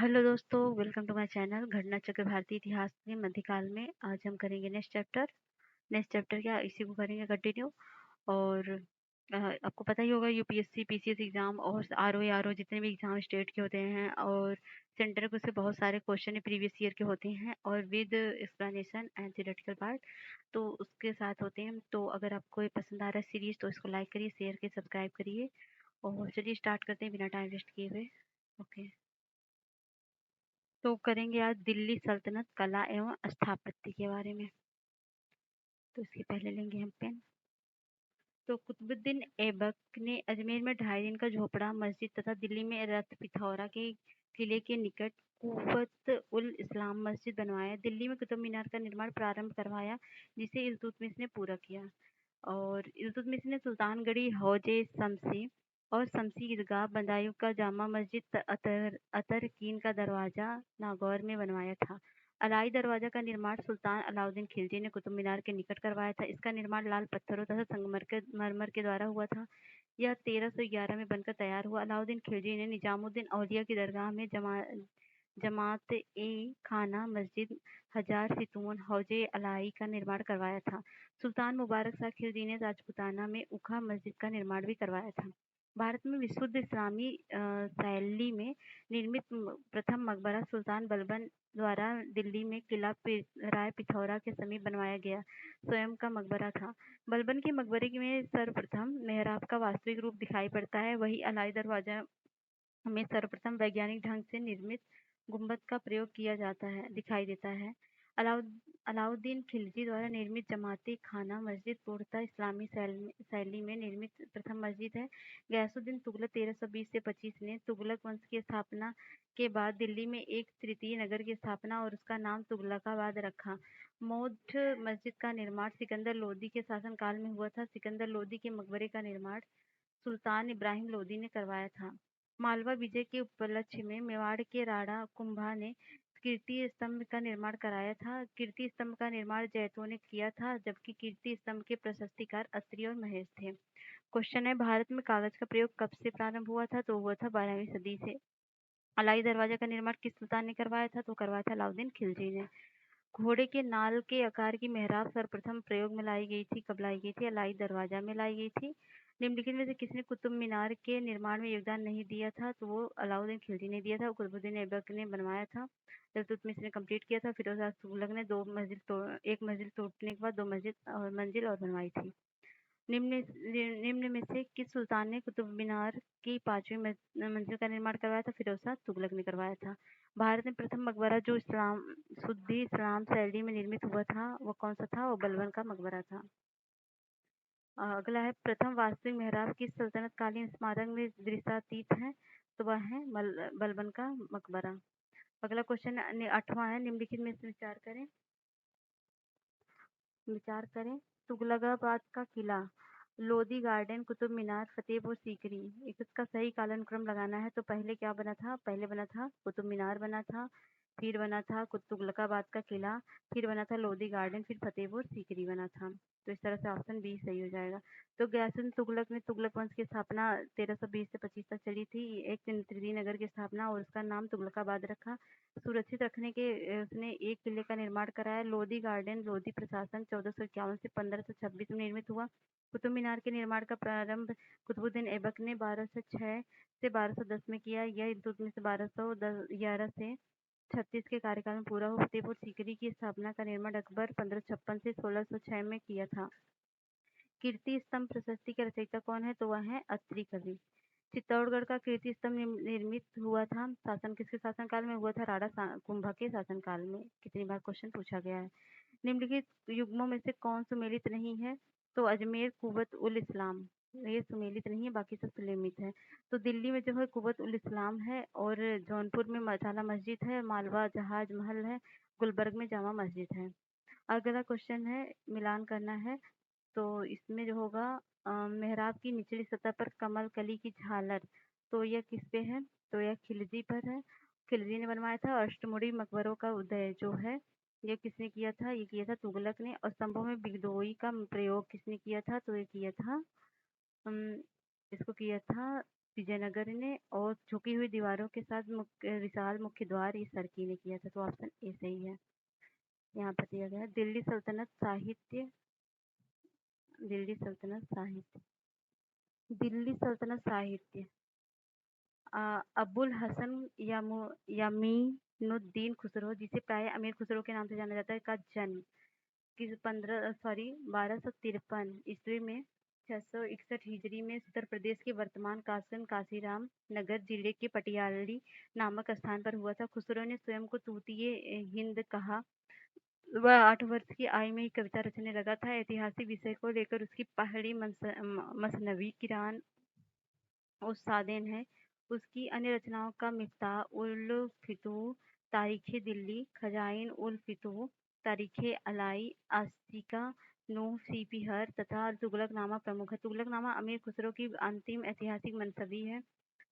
Hello दोस्तों, welcome to my channel घटना चक्र भारतीय इतिहास में मध्यकाल में। आज हम करेंगे नेक्स्ट चैप्टर क्या इसी को करेंगे कंटिन्यू। और आपको पता ही होगा यूपीएससी पीसीएस एग्जाम और आरओ जितने भी एग्जाम स्टेट के होते हैं और सेंटर के उससे बहुत सारे क्वेश्चन प्रीवियस ईयर के होते हैं और with explanation and theoretical part तो उसके साथ होते हैं। तो अगर आपको ये पसंद आ रहा है सीरीज तो इसको लाइक करिए, शेयर करिए, सब्सक्राइब करिए। और चलिए स्टार्ट करते हैं बिना टाइम वेस्ट किए हुए। ओके, तो करेंगे आज दिल्ली सल्तनत कला एवं स्थापत्य के बारे में। तो इसके पहले लेंगे हम पेन। तो कुतुबुद्दीन ऐबक ने अजमेर में 2.5 दिन का झोपड़ा मस्जिद तथा दिल्ली में रत पिथौरा के किले के निकट कुवत उल इस्लाम मस्जिद बनवाया। दिल्ली में कुतुब मीनार का निर्माण प्रारंभ करवाया जिसे इल्तुतमिश ने पूरा किया। और इल्तुतमिश ने सुल्तानगढ़ी हौजे शमसी और शमसी ईदगाह बदायूं का जामा मस्जिद अतरकीन का दरवाजा नागौर में बनवाया था। अलाई दरवाजा का निर्माण सुल्तान अलाउद्दीन खिलजी ने कुतुब मीनार के निकट करवाया था। इसका निर्माण लाल पत्थरों तथा संगमरमर के द्वारा हुआ था। यह 1311 में बनकर तैयार हुआ। अलाउद्दीन खिलजी ने निजामुद्दीन औलिया की दरगाह में जमात ए खाना मस्जिद हजार सितून हौजे अलाई का निर्माण करवाया था। सुल्तान मुबारक शाह खिलजी ने राजपूताना में उखा मस्जिद का निर्माण भी करवाया था। भारत में विशुद्ध इस्लामी शैली में निर्मित प्रथम मकबरा सुल्तान बलबन द्वारा दिल्ली में किला राय पिथौरा के समीप बनवाया गया स्वयं का मकबरा था। बलबन के मकबरे में सर्वप्रथम मेहराब का वास्तविक रूप दिखाई पड़ता है। वही अलाई दरवाजा में सर्वप्रथम वैज्ञानिक ढंग से निर्मित गुंबद का प्रयोग किया जाता है दिखाई देता है। अलाउद्दीन खिलजी द्वारा निर्मित जमाती खाना मस्जिद पूर्णतः इस्लामी शैली में निर्मित प्रथम मस्जिद है। गयासुद्दीन तुगलक 1320 से 25 ने तुगलक वंश की स्थापना के बाद दिल्ली में एक तृतीय नगर की स्थापना और उसका नाम तुगलकाबाद रखा। मौढ़ मस्जिद का निर्माण सिकंदर लोदी के शासनकाल में हुआ था। सिकंदर लोदी के मकबरे का निर्माण सुल्तान इब्राहिम लोदी ने करवाया था। मालवा विजय के उपलक्ष्य में मेवाड़ के राणा कुंभा ने कीर्ति स्तंभ का निर्माण कराया था। कीर्ति स्तंभ का निर्माण जैतों ने किया था जबकि कीर्ति स्तंभ के प्रशस्तिकार अत्रि और महेश थे। क्वेश्चन है, भारत में कागज का प्रयोग कब से प्रारंभ हुआ था? तो हुआ था 12वीं सदी से। अलाई दरवाजा का निर्माण किस सुल्तान ने करवाया था? तो करवाया था अलाउद्दीन खिलजी ने। घोड़े के नाल के आकार की मेहराब सर्वप्रथम प्रयोग में लाई गई थी। कब लाई गई थी? अलाई दरवाजा में लाई गई थी। निम्नलिखित में से किसने कुतुब मीनार के निर्माण में योगदान नहीं दिया था? तो वो अलाउद्दीन खिलजी ने दिया था। कुतुबुद्दीन ऐबक ने बनवाया था। इल्तुतमिश ने कंप्लीट किया था। फिरोज शाह तुगलक ने एक मंजिल तोड़ने के बाद 2 मंजिल और बनवाई थी। निम्न निम्न में से किस सुल्तान ने कुतुब मीनार की 5वीं मंजिल का निर्माण करवाया था? फिरोज शाह तुगलक ने करवाया था। भारत में प्रथम मकबरा जो शुद्ध इस्लाम शैली में निर्मित हुआ था वो कौन सा था? वो बलबन का मकबरा था। अगला है, प्रथम वास्तविक मेहराब किस सल्तनत कालीन स्मारक में दृश्यातीत है? तो वह है बलबन का मकबरा। अगला क्वेश्चन 8वां है, निम्नलिखित में से विचार करें। तुगलकाबाद का किला, लोधी गार्डन, कुतुब मीनार, फतेहपुर सीकरी, इसका सही कालानुक्रम लगाना है। तो पहले क्या बना था? पहले बना था कुतुब मीनार बना था, फिर बना था तुगलकाबाद का किला, फिर बना था लोधी गार्डन, फिर फतेहपुर सीकरी बना था। तो इस तरह से ऑप्शन बी सही हो जाएगा। तो गयासुद्दीन तुगलक ने तुगलक वंश की स्थापना 1320 से 25 तक चली थी। एक तृतीय नगर की स्थापना और उसका नाम तुगलकाबाद रखा। सुरक्षित रखने के उसने एक किले का निर्माण कराया। लोधी गार्डन लोधी प्रशासन 1451 से 1526 में निर्मित हुआ। कुतुब मीनार के निर्माण का प्रारंभ कुतुबुद्दीन ऐबक ने 1206 से 1210 में किया। यह इल्तुतमिश 1211 से 36 के कार्यकाल में पूरा हुआ। फतेहपुर सीकरी की स्थापना का निर्माण अकबर 1556 से 1606 में किया था। कीर्ति स्तंभ प्रशस्ति के रचयिता कौन है? तो वह है अत्रि कवि। चित्तौड़गढ़ का कीर्ति स्तंभ निर्मित हुआ था किसके शासनकाल में हुआ था? राणा कुंभा के शासनकाल में। कितनी बार क्वेश्चन पूछा गया है। निम्नलिखित युग्मों में से कौन सुमेलित नहीं है? तो अजमेर कुवत उल इस्लाम, ये सुमेलित नहीं है, बाकी सब सुमेलित है। तो दिल्ली में जो है कुवत उल इस्लाम है और जौनपुर में मसाला मस्जिद है, मालवा जहाज महल है, गुलबर्ग में जामा मस्जिद है। अगला क्वेश्चन है, मिलान करना है। तो इसमें जो होगा मेहराब की निचली सतह पर कमल कली की झालर, तो यह किस पे है? तो यह खिलजी पर है। खिलजी ने बनवाया था। अष्टमुड़ी मकबरों का उदय जो है ये किसने किया था? ये किया था तुगलक ने। और स्तंभों में बिगदोई का प्रयोग किसने किया था? तो ये किया था इसको किया था विजयनगर ने, और झुकी हुई दीवारों के साथ विशाल मुख्य द्वार ये सर्की ने किया था। तो ऑप्शन ए सही है। यहाँ पर दिया गया है दिल्ली सल्तनत साहित्य। दिल्ली सल्तनत साहित्य। दिल्ली सल्तनत साहित्य अबुल हसन यामीनुद्दीन खुसरो, जिसे प्राय अमीर खुसरो के नाम से जाना जाता है, का जन्म 1253 ईस्वी में 661 हिजरी में उत्तर प्रदेश के वर्तमान काशीराम नगर जिले के पटियाली नामक स्थान पर हुआ था। खुसरो ने स्वयं को तूतीय हिंद कहा। वह 8 वर्ष की आयु में ही कविता रचने लगा था। ऐतिहासिक विषय को लेकर उसकी पहाड़ी मसनवी किरान उस सादेन है। उसकी अन्य रचनाओं का मिफ्ताह उल फितूह, तारीखे दिल्ली, खजाइन उल फितूह, तारीखे अलाई, आस्तिका नूह सीपीहर तथा तुगलकनामा प्रमुख है। तुगलकनामा अमीर खुसरो की अंतिम ऐतिहासिक मंसबी है।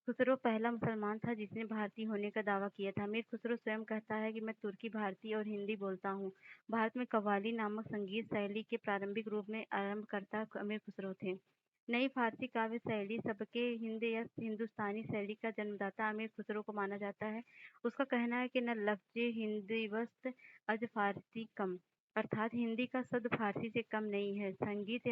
खुसरो पहला मुसलमान था जिसने भारतीय होने का दावा किया था। अमीर खुसरो स्वयं कहता है कि मैं तुर्की, भारतीय और हिंदी बोलता हूँ। भारत में कव्वाली नामक संगीत शैली के प्रारंभिक रूप में आरंभकर्ता अमीर खुसरो थे। नई फारसी काव्य शैली सबके हिंद या हिंदुस्तानी शैली का जन्मदाता अमीर खुसरो को माना जाता है। उसका कहना है कि न लफ्ज हिंदी वस्त अज फारसी कम, अर्थात हिंदी का शब्द फारसी से कम नहीं है। संगीत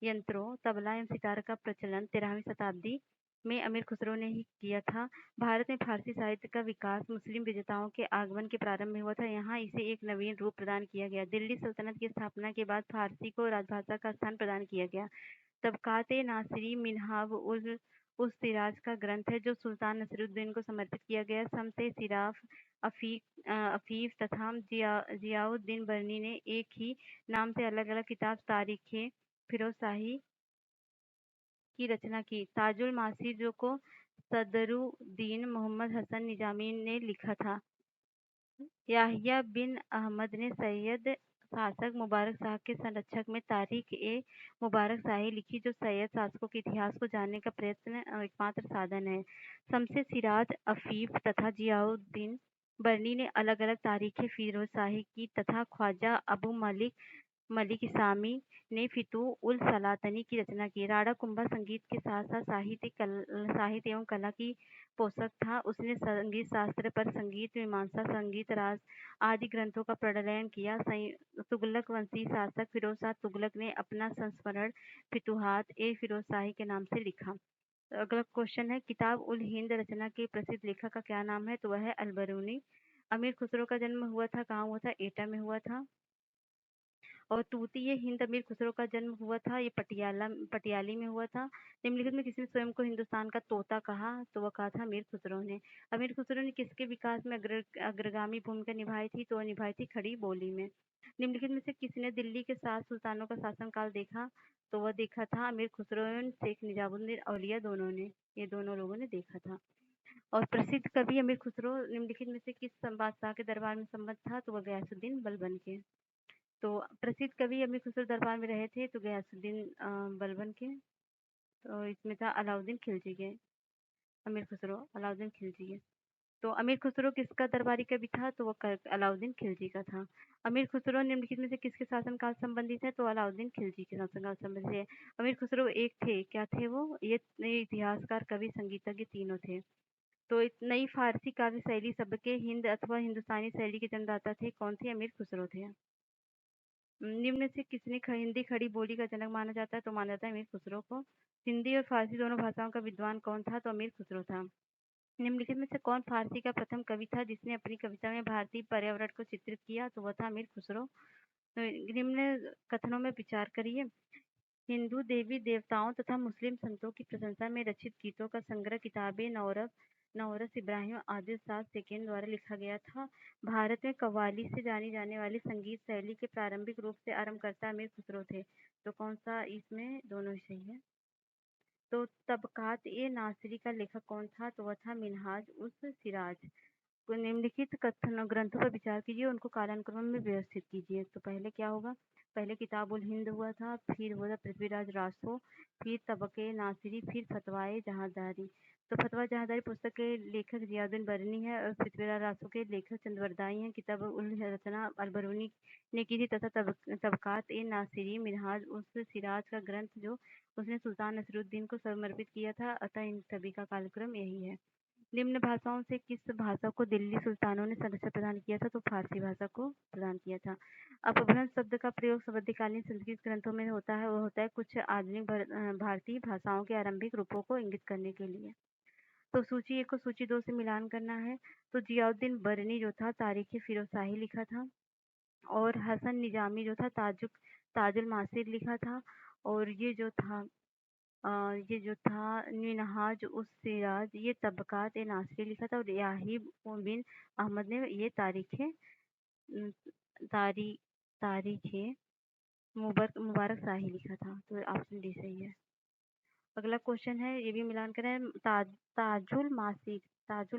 यंत्रों तबला एवं सितार का प्रचलन 13वीं शताब्दी में अमीर खुसरो ने ही किया था। भारत में फारसी साहित्य का विकास मुस्लिम विजेताओं के आगमन के प्रारंभ में हुआ था। यहाँ इसे एक नवीन रूप प्रदान किया गया। दिल्ली सल्तनत की स्थापना के बाद फारसी को राजभाषा का स्थान प्रदान किया गया। तबकात-ए नासिरी मिन्हाज उस सिराज का ग्रंथ है जो सुल्तान नसीरुद्दीन को समर्पित किया गया। शम्स-ए सिराज अफीफ तथा जियाउद्दीन बरनी ने एक ही नाम से अलग अलग किताब तारीखे फिरोजशाही की रचना की। ताजुल मासीर जो को सदरुद्दीन मोहम्मद हसन निजामी ने लिखा था। याहिया बिन अहमद ने सैयद शासक मुबारक शाह के संरक्षक में तारीख-ए मुबारक शाही लिखी, जो सैयद शासकों के इतिहास को जानने का प्रयत्न एकमात्र साधन है। शम्स-ए सिराज अफीफ तथा जियाउद्दीन बरनी ने अलग अलग तारीखें फिरोजशाही की तथा ख्वाजा अबू मलिक सामी ने फितूह उल सलातनी की रचना की। राणा कुंभा संगीत के साथ साथ साहित्य एवं कला की पोषक था। उसने संगीत शास्त्र पर संगीत मीमांसा, संगीत राज आदि ग्रंथों का प्रणयन किया। तुगलक वंशी शासक फिरोज शाह तुगलक ने अपना संस्मरण फितूहात-ए-फिरोजशाही के नाम से लिखा। अगला क्वेश्चन है, किताब उल हिंद रचना के प्रसिद्ध लेखक का क्या नाम है? तो वह है अल-बरूनी। अमीर खुसरो का जन्म हुआ था, कहाँ हुआ था? एटा में हुआ था। और तूतीय हिंद अमीर खुसरो का जन्म हुआ था, ये पटियाली में हुआ था। निम्नलिखित में किसने स्वयं को हिंदुस्तान का तोता कहा? तो वह कहा था अमीर खुसरो ने। अमीर खुसरो ने किसके विकास में अग्रगामी भूमिका निभाई थी? तो वह निभाई थी खड़ी बोली में। निम्नलिखित में से किसने दिल्ली के 7 सुल्तानों का शासनकाल देखा? तो वह देखा था अमीर खुसरो एवं शेख निजामुद्दीन औलिया दोनों ने। ये दोनों लोगों ने देखा था। और प्रसिद्ध कवि अमीर खुसरो निम्नलिखित में से किस बादशाह के दरबार में सम्मत था? तो वह गयासुद्दीन बलबन के। तो प्रसिद्ध कवि अमीर खुसरो दरबार में रहे थे, तो गयासुद्दीन बलबन के। तो इसमें था अलाउद्दीन खिलजी के। अमीर खुसरो अलाउद्दीन खिलजी के। तो अमीर खुसरो किसका दरबारी कवि था? तो वो अलाउद्दीन खिलजी का था। अमीर खुसरो निम्नलिखित में से किसके शासनकाल संबंधित है? तो अलाउद्दीन खिलजी के शासनकाल संबंधित है। अमीर खुसरो एक थे, क्या थे वो? ये इतिहासकार, कवि, संगीतज्ञ तीनों थे। तो नई फारसी काव्य शैली सबके हिंद अथवा हिंदुस्तानी शैली के जन्मदाता थे। कौन थे? अमीर खुसरो थे। निम्न से किसने हिंदी खड़ी बोली का जनक माना जाता है? तो माना जाता है अमीर खुसरो को। हिंदी और फारसी दोनों भाषाओं का विद्वान कौन था? तो अमीर खुसरो था। निम्नलिखित में से कौन फारसी का प्रथम कवि था जिसने अपनी कविता में भारतीय पर्यावरण को चित्रित किया? तो वह था अमीर खुसरो। तो निम्न कथनों में विचार करिए। हिंदू देवी देवताओं तथा मुस्लिम संतों की प्रशंसा में रचित गीतों का संग्रह किताबे नौरस इब्राहिम आदिल शाह सेकेंड द्वारा लिखा गया था। भारत में कव्वाली से जानी जाने वाली संगीत शैली के प्रारंभिक रूप से आरंभकर्ता अमीर खुसरो थे। तो कौन सा? इसमें दोनों ही सही है। तो तबकात-ए-नासिरी का लेखक कौन था? तो वह था मिन्हाज उस सिराज। निम्नलिखित कथन ग्रंथों पर विचार कीजिए, उनको कालानुक्रम में व्यवस्थित कीजिए। तो पहले क्या होगा? पहले किताब उल हिंद हुआ था, फिर हुआ था पृथ्वीराज रासो, फिर तबके नासिरी, फिर फतवाए जहांदारी। तो फतवा जहांदारी पुस्तक के लेखक जियाउद्दीन बरनी है और पृथ्वीराज रासो के लेखक चंदवरदाई हैं। किताब उल रचना अलबरूनी ने की थी तथा तबकात ए नासिरी मिनहाज उस सिराज का ग्रंथ जो उसने सुल्तान नसरुद्दीन को समर्पित किया था। अतः इन सभी का कालक्रम यही है। निम्न भाषाओं से किस भाषा को दिल्ली सुल्तानों ने संरक्षण प्रदान किया था? तो फारसी भाषा को प्रदान किया था। अपभ्रंश शब्द का प्रयोग मध्यकालीन संस्कृत ग्रंथों में होता है। वो होता है कुछ आधुनिक भारतीय भाषाओं के आरंभिक रूपों को इंगित करने के लिए। तो सूची 1 को सूची 2 से मिलान करना है। तो जियाउद्दीन बरनी जो था तारीख फिरोजशाही लिखा था, और हसन निजामी जो था ताजुल मासिर लिखा था, और ये जो था मिनहाज उस सिराज ये तबकात ए नासिरी लिखा था, और याहिब बिन अहमद ने ये तारीख मुबारक शाही लिखा था। तो ऑप्शन डी सही है। अगला क्वेश्चन है, ये भी मिलान करें। ताजुल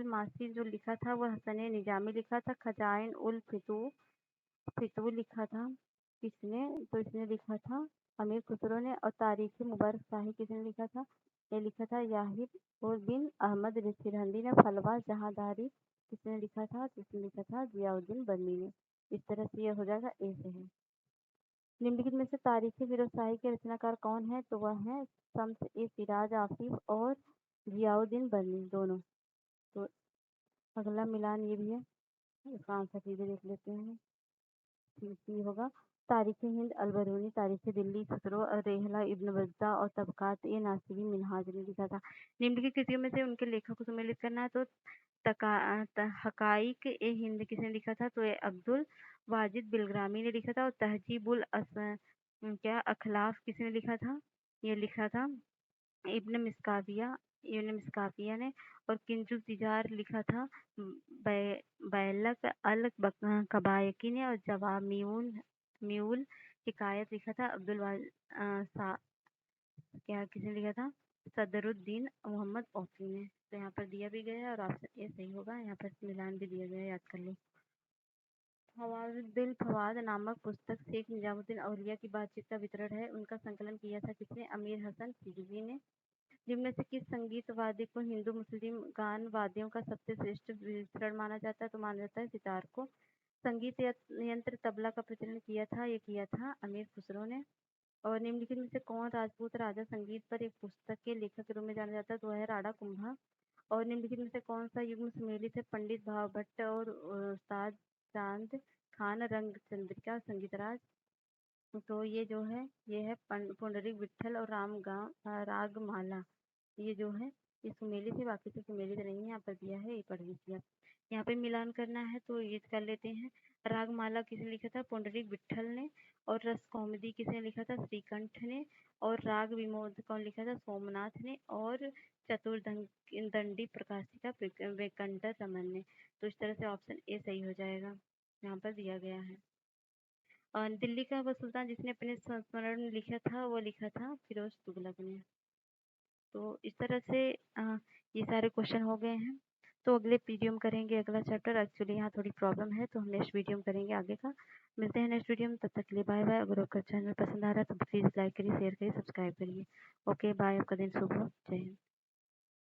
मासिर जो लिखा था वह हसन निजामी लिखा था। खजाइन उल फितू लिखा था किसने? तो इसने लिखा था अमीर खुसरो ने। और तारीख मुबारक शाही किसने लिखा था? ये लिखा था याहिब और बिन अहमद सिरहिंदी ने। फलवा जहांदारी किसने लिखा था? किसने लिखा था? जियाउद्दीन बरनी ने। इस तरह से ये हो जाएगा ए से है। निम्नलिखित में से तारीख फिरोजशाही के रचनाकार कौन है? तो वह है शम्स ए सिराज आसिफ और जियाउद्दीन बरनी दोनों। तो अगला मिलान ये भी है, इसका आंसर सीधे देख लेते हैं। सी होगा। तारीख हिंद अलबरूनी, तारीख दिल्ली खुसरो और रेहला इब्न बज्जा और तबकात ए नासिरी मिनहाज ने लिखा था। निम्नलिखित कृतियों में से उनके लेखक को सम्मिलित करना है। तो हकाइक ए हिंद किसने लिखा था? तो ये अब्दुल वाजिद बिलग्रामी ने लिखा था। और तहजीबुल अखलाफ किसने लिखा था? ये लिखा था इब्न मिस्काफिया ने। और किंजुल तिजार लिखा था बैलक अल कबायकी ने। और जवाब म्यूल हिकायत लिखा था क्या किसने लिखा था? सदरुद्दीन मोहम्मद औफी ने। तो यहाँ पर दिया भी गया है और ऑप्शन ए सही होगा। यहाँ पर मिलान भी दिया गया है, याद कर लो। फवादिल फवाद नामक पुस्तक शेख निजामुद्दीन औलिया की बातचीत का वितरण है। उनका संकलन किया था किसने? अमीर हसन खिलजी ने। जिनमें से किस संगीत वाद्य को हिंदू मुस्लिम गान वाद्यों का सबसे श्रेष्ठ वितरण माना जाता है? तो माना जाता है सितार को। संगीत यंत्र तबला का प्रचलन किया था अमीर खुसरो ने। और निम्नलिखित में से कौन राजपूत राजा संगीत पर एक पुस्तक के लेखक के रूप में जाना जाता है? तो है राणा कुंभा। और निम्नलिखित में से कौन सा युग्म सुमेलित है? पंडित भाव भट्ट और उस्ताद चांद खान रंग चंद्रिका संगीतराज। तो ये जो है ये है पुंडरीक विट्ठल और रागमाला। ये जो है ये सुमेलित है, बाकी से सुमेलित नहीं है। यहाँ पर दिया है, ये पढ़ लीजिए आप। यहाँ पे मिलान करना है तो ये कर लेते हैं। रागमाला किसने लिखा था? पुंडरीक विट्ठल ने। और रस कौमुदी किसने लिखा था? श्रीकंठ ने। और राग विमोद कौन लिखा था? सोमनाथ ने। और चतुर्दंडी प्रकाशिका वेंकट रमन ने। तो इस तरह से ऑप्शन ए सही हो जाएगा, यहाँ पर दिया गया है। और दिल्ली का वह सुल्तान जिसने अपने संस्मरण में लिखा था वो लिखा था फिरोज तुगलक ने। तो इस तरह से ये सारे क्वेश्चन हो गए हैं। तो अगले वीडियो में करेंगे अगला चैप्टर। एक्चुअली यहाँ थोड़ी प्रॉब्लम है तो हम नेक्स्ट वीडियो में करेंगे आगे का। मिलते हैं नेक्स्ट वीडियो में, तब तक के लिए बाय बाय। अगर आपका चैनल पसंद आ रहा है तो प्लीज़ लाइक करिए, शेयर करिए, सब्सक्राइब करिए। ओके बाय, आपका दिन शुभ हो। जय हिंद।